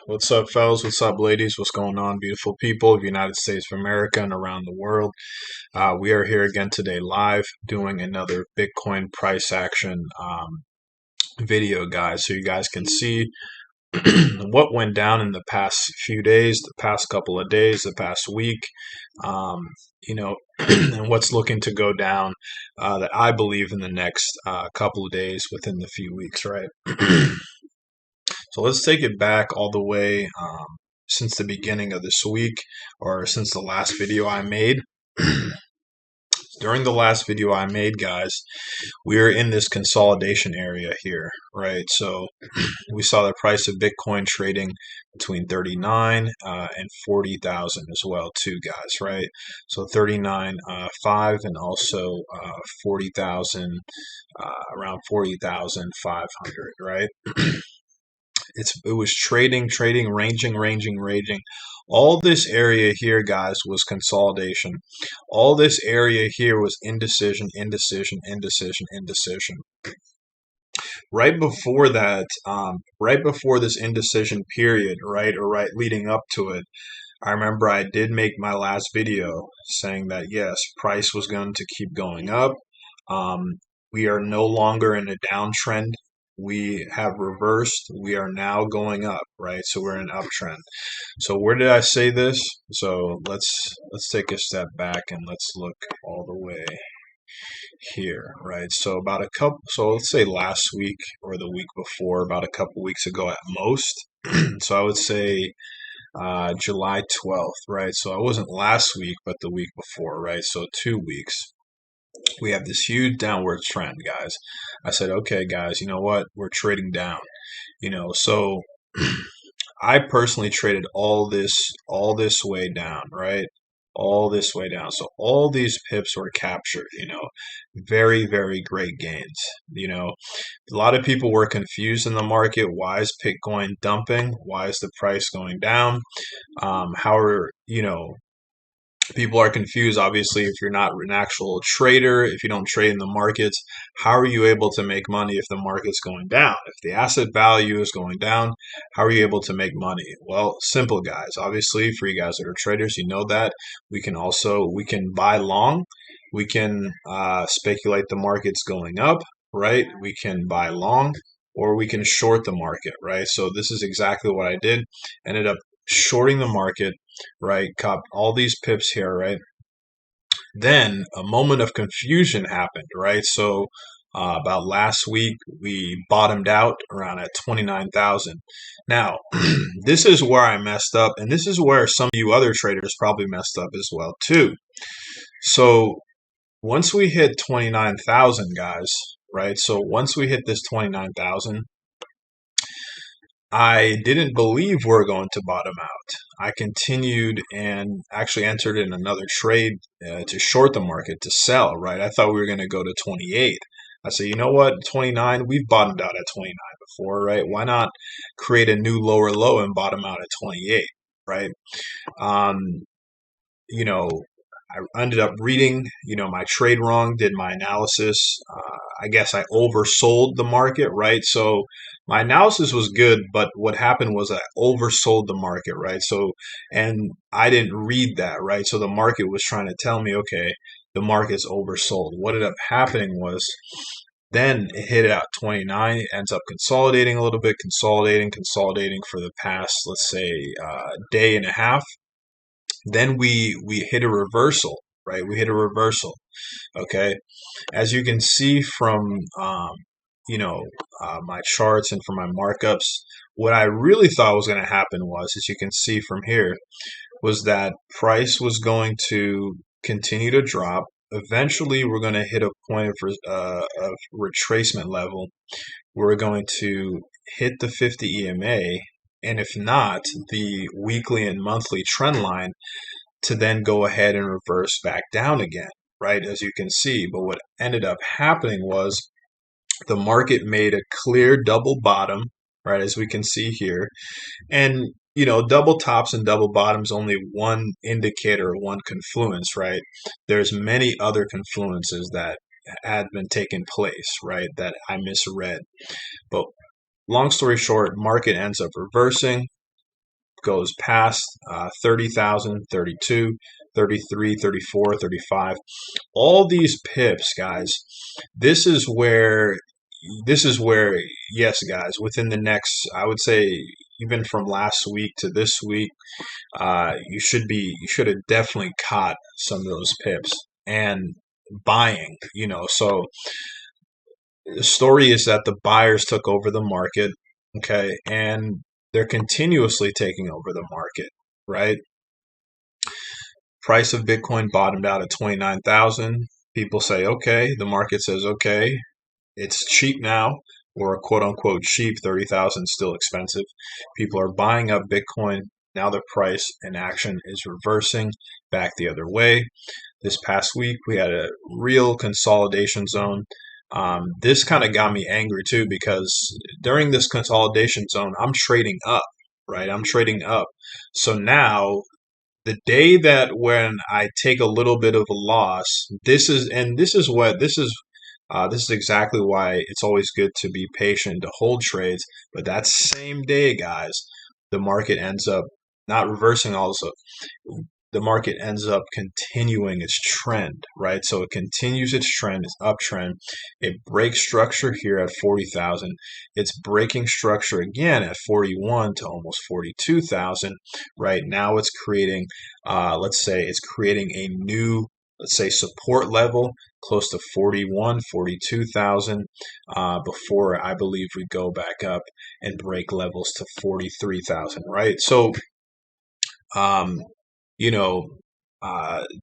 What's up, fellas? What's up, ladies? What's going on, beautiful people of the United States of America and around the world? We are here again today live doing another Bitcoin price action video, guys, so you guys can see what went down in the past few days, the past couple of days, the past week, um, and what's looking to go down that I believe in the next couple of days within the few weeks, right? So let's take it back all the way since the beginning of this week or since the last video I made. During the last video I made, guys, we are in this consolidation area here, right? So we saw the price of Bitcoin trading between 39 and 40,000 as well, too, guys, right? So 39.5 and also 40,000, around 40,500, right? It was trading, ranging. All this area here, guys, was consolidation. All this area here was indecision. Right before that, right before this indecision period, right, or right leading up to it, I remember I did make my last video saying that yes, price was going to keep going up. We are no longer in a downtrend. We have reversed. We are now going up, right? So we're in an uptrend. So where did I say this? So let's take a step back and let's look all the way here, right? So so let's say last week or the week before, about a couple weeks ago at most. So I would say July 12th, right? So it wasn't last week, but the week before, right? So 2 weeks. We have this huge downward trend, guys. I said, okay, guys, you know what? We're trading down. So I personally traded all this way down, right? All this way down. So all these pips were captured, very, very great gains. A lot of people were confused in the market. Why is Bitcoin dumping? Why is the price going down? How are, people are confused, obviously, if you're not an actual trader, if you don't trade in the markets, how are you able to make money if the market's going down? If the asset value is going down, how are you able to make money? Well, simple, guys. Obviously, for you guys that are traders, you know that we can buy long, we can speculate the market's going up, right? We can buy long, or we can short the market, right? So this is exactly what I did. Ended up shorting the market, right? Caught all these pips here, right? Then a moment of confusion happened, right? So about last week, we bottomed out around at 29,000. Now, this is where I messed up, and this is where some of you other traders probably messed up as well, too. So once we hit 29,000, guys, right? So once we hit this 29,000, I didn't believe we are going to bottom out. I continued and actually entered in another trade to short the market, to sell, right? I thought we were going to go to 28. I said, you know what, 29, we've bottomed out at 29 before, right? Why not create a new lower low and bottom out at 28, right? Um, you know, I ended up reading, my trade wrong, did my analysis. I guess I oversold the market, right? So my analysis was good, but what happened was I oversold the market, right? So, and I didn't read that, right? So the market was trying to tell me, okay, the market's oversold. What ended up happening was then it hit it at 29, it ends up consolidating a little bit, consolidating for the past, let's say, day and a half. Then we hit a reversal, right? We hit a reversal. Okay, as you can see from my charts and from my markups, what I really thought was going to happen was, as you can see from here, was that price was going to continue to drop. Eventually, we're going to hit a point of retracement level. We're going to hit the 50 EMA, and if not, the weekly and monthly trend line, to then go ahead and reverse back down again, right? As you can see. But what ended up happening was the market made a clear double bottom, right? As we can see here. And, double tops and double bottoms, only one indicator, one confluence, right? There's many other confluences that had been taking place, right? That I misread. But long story short, market ends up reversing. goes past 30,000, 32, 33, 34, 35, all these pips, guys, this is where this is where yes, guys, within the next, I would say, even from last week to this week, you should have definitely caught some of those pips and buying, so the story is that the buyers took over the market, okay, and they're continuously taking over the market, right? Price of Bitcoin bottomed out at 29,000. People say, okay, the market says, okay, it's cheap now, or quote unquote cheap, 30,000 still expensive. People are buying up Bitcoin. Now the price in action is reversing back the other way. This past week, we had a real consolidation zone. This kind of got me angry too because during this consolidation zone, I'm trading up, right? I'm trading up. So now the day that when I take a little bit of a loss, this is exactly why it's always good to be patient to hold trades. But that same day, guys, the market ends up not reversing also. The market ends up continuing its trend, right? So it continues its trend, its uptrend. It breaks structure here at 40,000. It's breaking structure again at 41 to almost 42,000. Right now, it's creating, let's say, it's creating a new, let's say, support level close to 41, 42,000 before I believe we go back up and break levels to 43,000, right? So, um, you know,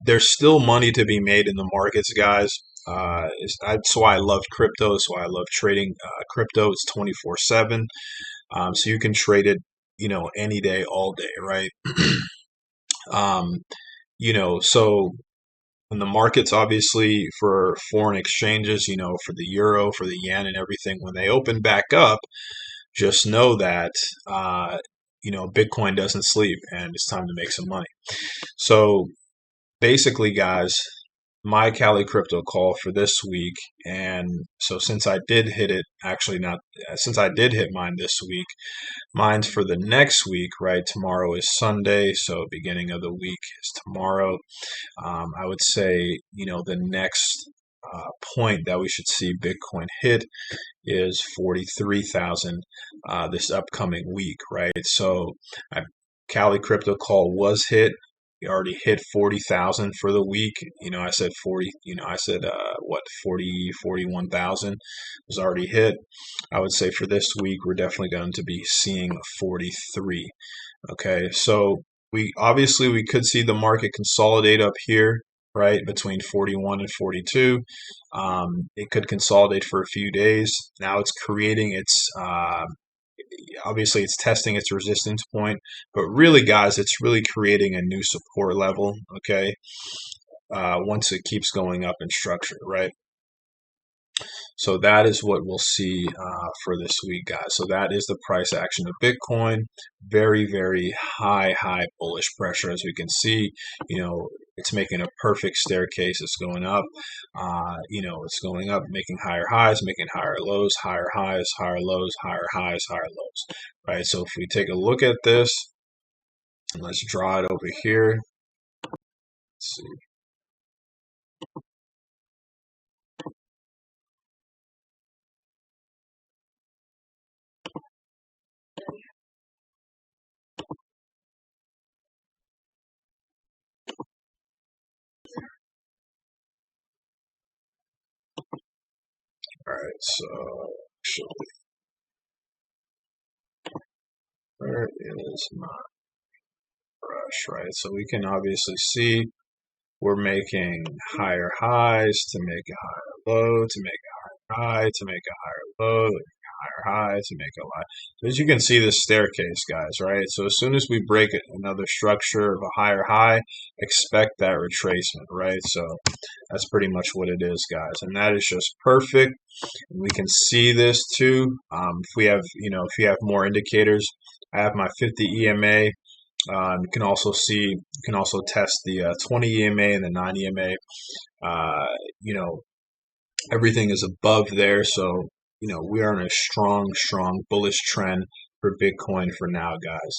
there's still money to be made in the markets, guys. That's why I love crypto. That's why I love trading crypto. It's 24/7. So you can trade it, any day, all day, right? um, so when the markets, obviously, for foreign exchanges, for the euro, for the yen, and everything, when they open back up, just know that, Bitcoin doesn't sleep and it's time to make some money. So basically, guys, my Cali crypto call for this week. And so since I did hit it, actually not, since I did hit mine this week, mine's for the next week, right? Tomorrow is Sunday, so beginning of the week is tomorrow. I would say, the next point that we should see Bitcoin hit is 43,000 this upcoming week, right? So Cali crypto call was hit. We already hit 40,000 for the week. I said 40, I said, 41,000 was already hit. I would say for this week, we're definitely going to be seeing 43. Okay. So we could see the market consolidate up here, right? Between 41 and 42. It could consolidate for a few days. Now it's creating its, obviously it's testing its resistance point, but really, guys, it's really creating a new support level, okay? Once it keeps going up in structure, right? So that is what we'll see for this week, guys. So that is the price action of Bitcoin. Very, very high bullish pressure, as we can see. It's making a perfect staircase. It's going up. It's going up, making higher highs, making higher lows, higher highs, higher lows, higher highs, higher lows. Right. So if we take a look at this, and let's draw it over here. Let's see. All right. So actually, where is my brush? Right. So we can obviously see we're making higher highs to make a higher low, to make a higher high, to make a higher low, to make a higher high, to make a high. So as you can see, this staircase, guys, right? So as soon as we break another structure of a higher high, expect that retracement, right? So that's pretty much what it is, guys. And that is just perfect. And we can see this too. If we have, if you have more indicators, I have my 50 EMA. You can also test the 20 EMA and the 9 EMA. Everything is above there. So, we are in a strong bullish trend for Bitcoin for now, guys.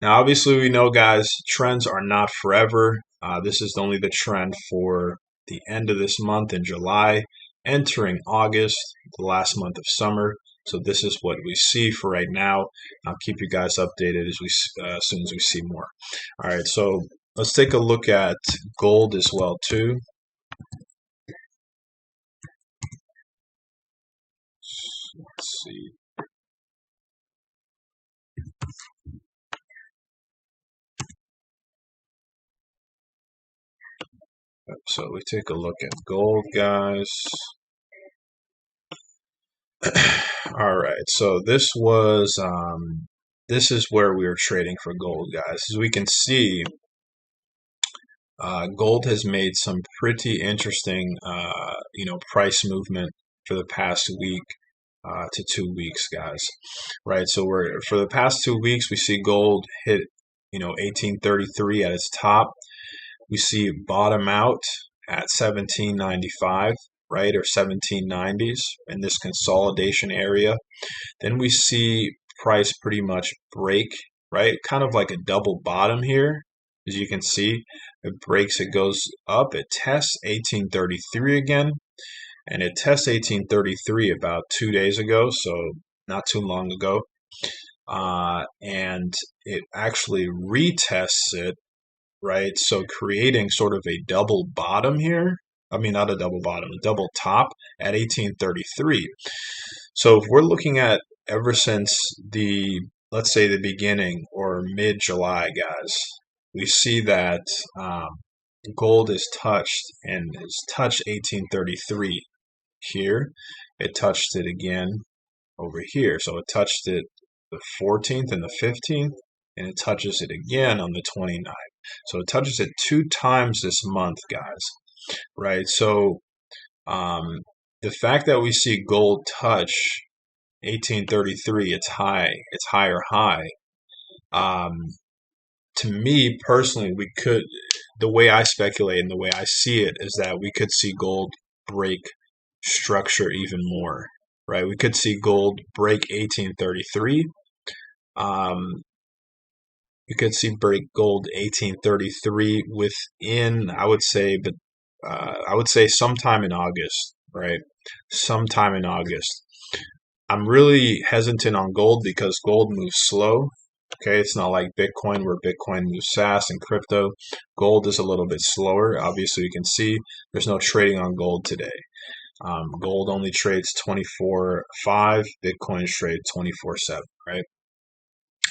Now, obviously, we know, guys, trends are not forever. This is only the trend for the end of this month in July, entering August, the last month of summer. So this is what we see for right now. I'll keep you guys updated as soon as we see more. All right, so let's take a look at gold as well too. Let's see. So we take a look at gold, guys. All right, so this is where we were trading for gold, guys. As we can see, gold has made some pretty interesting, price movement for the past week to 2 weeks, guys. Right, so we're for the past 2 weeks, we see gold hit, 1833 at its top. We see it bottom out at 1795, right, or 1790s in this consolidation area. Then we see price pretty much break, right? Kind of like a double bottom here. As you can see, it breaks, it goes up, it tests 1833 again, and it tests 1833 about 2 days ago, so not too long ago. And it actually retests it, right? So creating sort of a double bottom here. I mean, not a double bottom, a double top at 1833. So if we're looking at ever since let's say the beginning or mid-July, guys, we see that gold is touched and has touched 1833 here. It touched it again over here. So it touched it the 14th and the 15th, and it touches it again on the 29th. So it touches it 2 times this month, guys, right? So the fact that we see gold touch 1833, its higher high, to me personally, the way I speculate and the way I see it is that we could see gold break structure even more, right? We could see gold break 1833. We could see break gold 1833 within, I would say sometime in August, right? Sometime in August. I'm really hesitant on gold because gold moves slow. Okay, it's not like Bitcoin where Bitcoin moves fast and crypto. Gold is a little bit slower. Obviously, you can see there's no trading on gold today. Gold only trades 24/5. Bitcoin trades 24/7, right?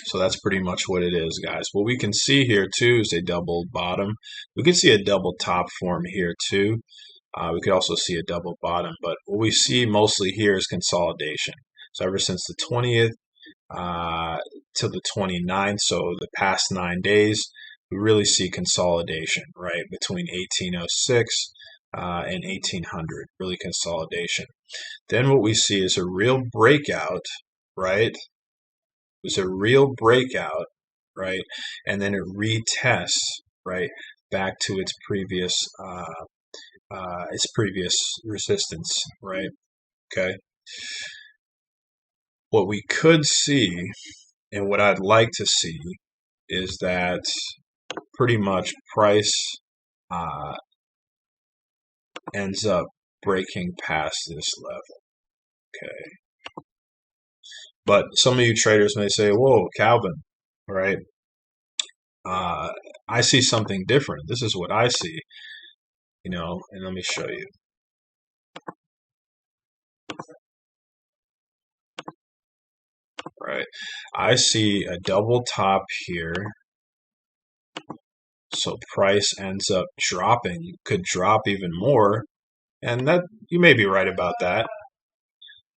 So that's pretty much what it is, guys. What we can see here too is a double bottom. We can see a double top form here too. We could also see a double bottom, but what we see mostly here is consolidation. So ever since the 20th to the 29th, so the past 9 days, we really see consolidation, right, between 1806 and 1800, really consolidation. Then what we see is a real breakout, right? It's a real breakout, right? And then it retests, right, back to its previous resistance, right? Okay. What we could see, and what I'd like to see, is that pretty much price ends up breaking past this level. Okay. But some of you traders may say, whoa, Calvin, right? I see something different. This is what I see, and let me show you. Right. I see a double top here. So price ends up dropping, could drop even more. And that you may be right about that.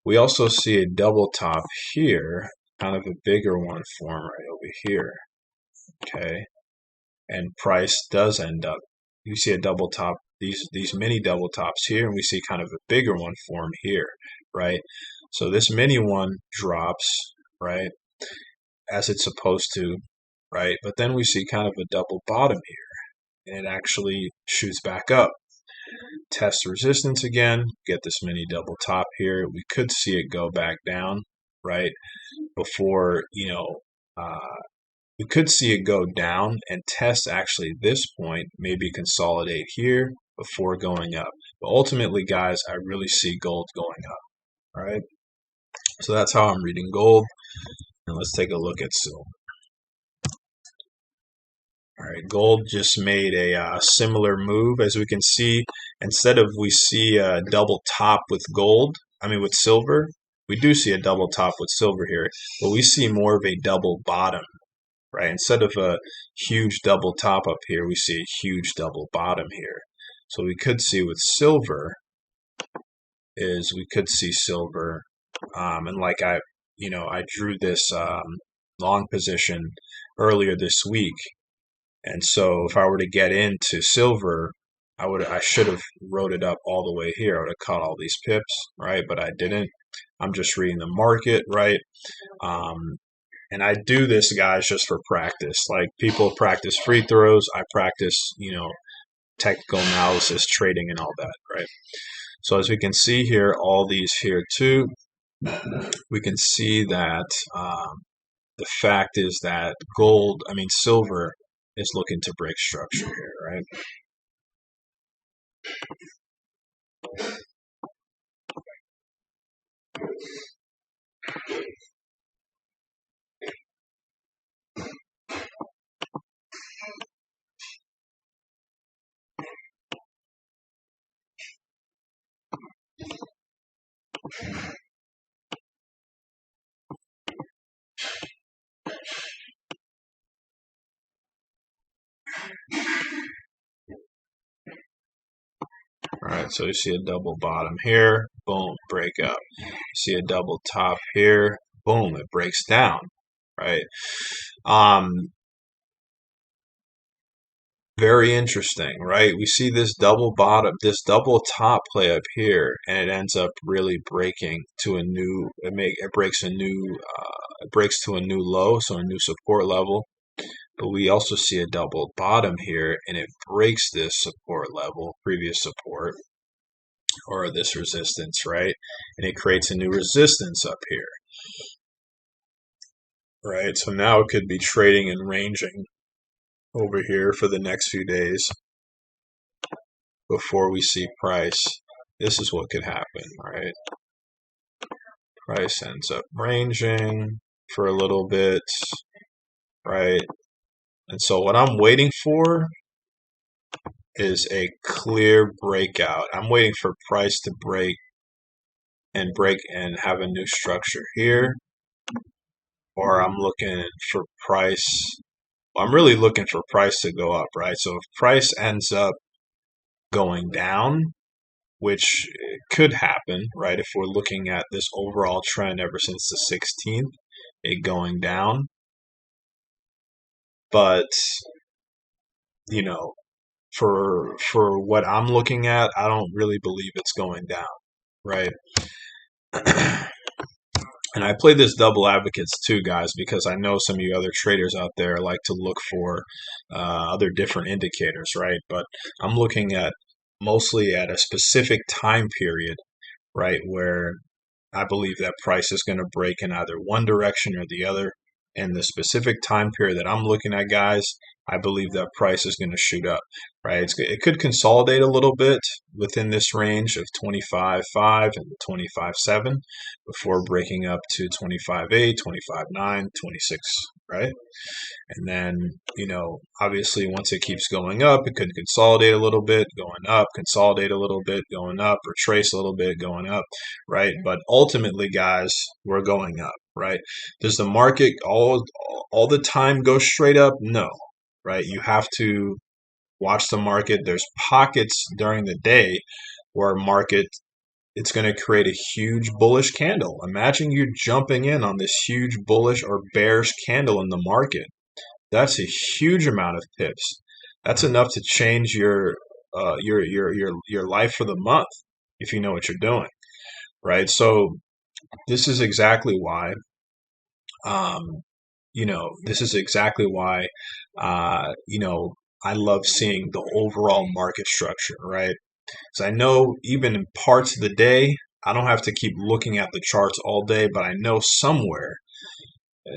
We also see a double top here, kind of a bigger one form right over here. Okay. And price does end up, you see a double top, these mini double tops here, and we see kind of a bigger one form here, right? So this mini one drops, right, as it's supposed to, right? But then we see kind of a double bottom here, and it actually shoots back up. Test resistance again, get this mini double top here. We could see it go back down, right, before, we could see it go down and test actually this point, maybe consolidate here before going up. But ultimately, guys, I really see gold going up. All right. So that's how I'm reading gold. And let's take a look at silver. All right, gold just made a similar move. As we can see, instead of we see a double top with gold, with silver, we do see a double top with silver here, but we see more of a double bottom, right? Instead of a huge double top up here, we see a huge double bottom here. So we could see with silver is we could see silver, and like I drew this long position earlier this week. And so if I were to get into silver, I should have wrote it up all the way here. I would have caught all these pips, right? But I didn't. I'm just reading the market, right? And I do this, guys, just for practice. Like people practice free throws. I practice, technical analysis, trading, and all that, right? So as we can see here, all these here too, we can see that the fact is that silver is looking to break structure here, right? All right, so you see a double bottom here, boom, break up. You see a double top here, boom, it breaks down, right? Very interesting, right? We see this double bottom, this double top play up here, and it ends up really breaking to a new. It breaks a new. It breaks to a new low, so a new support level. But we also see a double bottom here, and it breaks this support level, previous support, or this resistance, right? And it creates a new resistance up here, right? So now it could be trading and ranging over here for the next few days before we see price. This is what could happen, right? Price ends up ranging for a little bit, right? And so what I'm waiting for is a clear breakout. I'm waiting for price to break and have a new structure here. Or I'm looking for price. I'm really looking for price to go up, right? So if price ends up going down, which could happen, right? If we're looking at this overall trend ever since the 16th, it going down. But, for what I'm looking at, I don't really believe it's going down, right? And I play this double advocates too, guys, because I know some of you other traders out there like to look for other different indicators, right? But I'm looking at mostly at a specific time period, right, where I believe that price is going to break in either one direction or the other. And the specific time period that I'm looking at, guys, I believe that price is going to shoot up, right? It could consolidate a little bit within this range of 25.5 and 25.7 before breaking up to 25.8, 25.9, 26, right? And then, obviously once it keeps going up, it could consolidate a little bit, going up, consolidate a little bit, going up, retrace a little bit, going up, right? But ultimately, guys, we're going up, right? Does the market all the time go straight up? No, right? You have to watch the market. There's pockets during the day where it's going to create a huge bullish candle. Imagine you jumping in on this huge bullish or bearish candle in the market. That's a huge amount of pips. That's enough to change your life for the month if you know what you're doing, right? So this is exactly why, this is exactly why, I love seeing the overall market structure, right? Because I know even in parts of the day, I don't have to keep looking at the charts all day, but I know somewhere,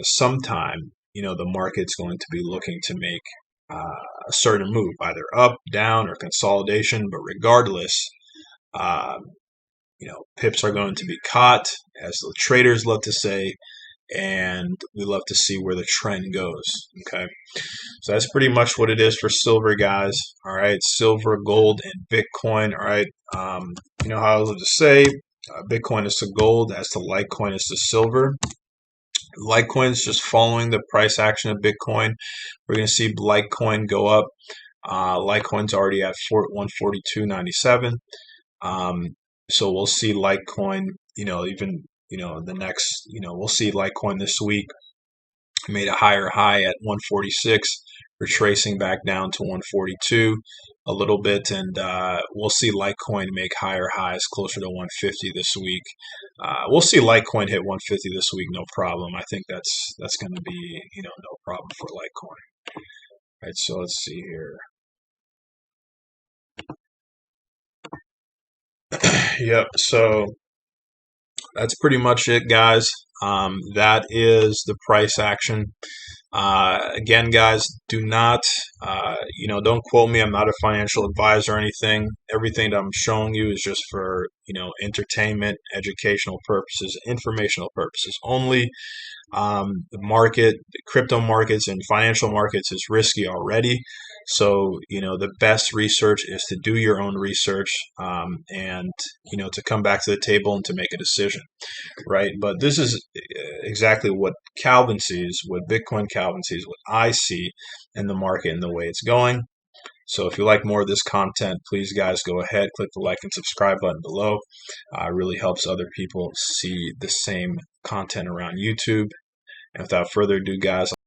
sometime, the market's going to be looking to make a certain move, either up, down, or consolidation. But regardless, um, pips are going to be caught, as the traders love to say, and we love to see where the trend goes. Okay, so that's pretty much what it is for silver, guys. All right, silver, gold, and Bitcoin. All right, you know how I love to say, Bitcoin is to gold, as to Litecoin is to silver. Litecoin is just following the price action of Bitcoin. We're going to see Litecoin go up. Litecoin's already at 142.97. So we'll see Litecoin, even, the next, we'll see Litecoin this week made a higher high at 146, retracing back down to 142 a little bit, and we'll see Litecoin make higher highs closer to 150 this week. We'll see Litecoin hit 150 this week, no problem. I think that's going to be, no problem for Litecoin. All right, so let's see here. Yep, so that's pretty much it, guys. That is the price action. Again, guys, do not, don't quote me. I'm not a financial advisor or anything. Everything that I'm showing you is just for, entertainment, educational purposes, informational purposes only. The crypto markets and financial markets is risky already. So, the best research is to do your own research, and, to come back to the table and to make a decision, right? But this is exactly what Calvin sees, what Bitcoin Calvin sees, what I see in the market and the way it's going. So if you like more of this content, please, guys, go ahead, click the like and subscribe button below. It really helps other people see the same content around YouTube. And without further ado, guys,